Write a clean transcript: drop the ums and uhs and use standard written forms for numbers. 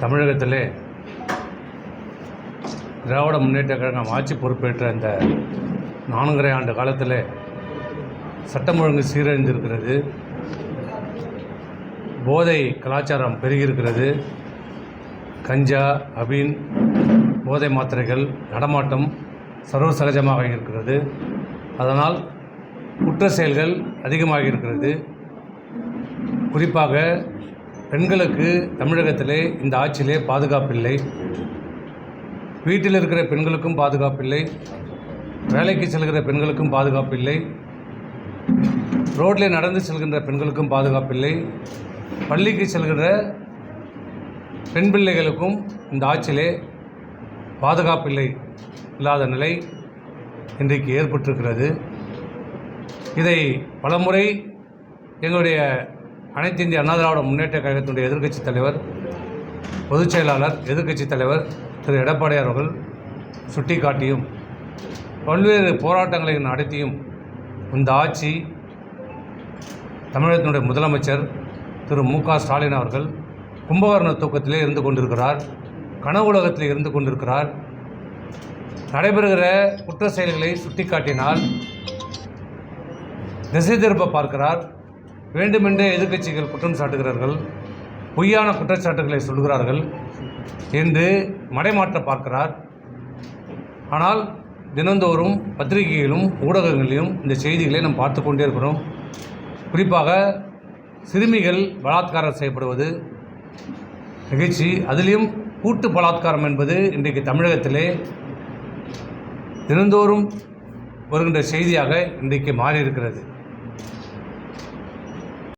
தமிழகத்திலே திராவிட முன்னேற்ற கழகம் ஆட்சி பொறுப்பேற்ற இந்த 4.5 ஆண்டு காலத்தில் சட்டம் ஒழுங்கு சீரழிந்திருக்கிறது. போதை கலாச்சாரம் பெருகியிருக்கிறது. கஞ்சா, அபீன், போதை மாத்திரைகள் நடமாட்டம் சர்வசகஜமாக இருக்கிறது. அதனால் குற்ற செயல்கள் அதிகமாக இருக்கிறது. குறிப்பாக பெண்களுக்கு தமிழகத்திலே இந்த ஆட்சியிலே பாதுகாப்பில்லை. வீட்டில் இருக்கிற பெண்களுக்கும் பாதுகாப்பில்லை, வேலைக்கு செல்கிற பெண்களுக்கும் பாதுகாப்பில்லை, ரோட்டில் நடந்து செல்கின்ற பெண்களுக்கும் பாதுகாப்பில்லை, பள்ளிக்கு செல்கிற பெண் பிள்ளைகளுக்கும் இந்த ஆட்சியிலே பாதுகாப்பில்லை இல்லாத நிலை இன்றைக்கு ஏற்பட்டிருக்கிறது. இதை பலமுறை எங்களுடைய அனைத்து இந்திய அண்ணா திராவிட முன்னேற்ற கழகத்தினுடைய எதிர்க்கட்சித் தலைவர், பொதுச் செயலாளர், எதிர்க்கட்சித் தலைவர் திரு எடப்பாடியார் அவர்கள் சுட்டிக்காட்டியும் பல்வேறு போராட்டங்களை நடத்தியும் இந்த ஆட்சி, தமிழகத்தினுடைய முதலமைச்சர் திரு மு.க. ஸ்டாலின் அவர்கள் கும்பகர்ண தூக்கத்திலே இருந்து கொண்டிருக்கிறார், கனவு உலகத்திலே இருந்து கொண்டிருக்கிறார். நடைபெறுகிற குற்ற செயல்களை சுட்டிக்காட்டினால் திசை திருப்ப பார்க்கிறார். வேண்டுமென்றே எதிர்க்கட்சிகள் குற்றம் சாட்டுகிறார்கள், பொய்யான குற்றச்சாட்டுகளை சொல்கிறார்கள் என்று மடைமாற்ற பார்க்கிறார். ஆனால் தினந்தோறும் பத்திரிகைகளிலும் ஊடகங்களிலும் இந்த செய்திகளை நாம் பார்த்து கொண்டே இருக்கிறோம். குறிப்பாக சிறுமிகள் பலாத்காரம் செய்யப்படுவது நிகழ்ச்சி, அதிலையும் கூட்டு பலாத்காரம் என்பது இன்றைக்கு தமிழகத்திலே தினந்தோறும் வருகின்ற செய்தியாக இன்றைக்கு மாறியிருக்கிறது.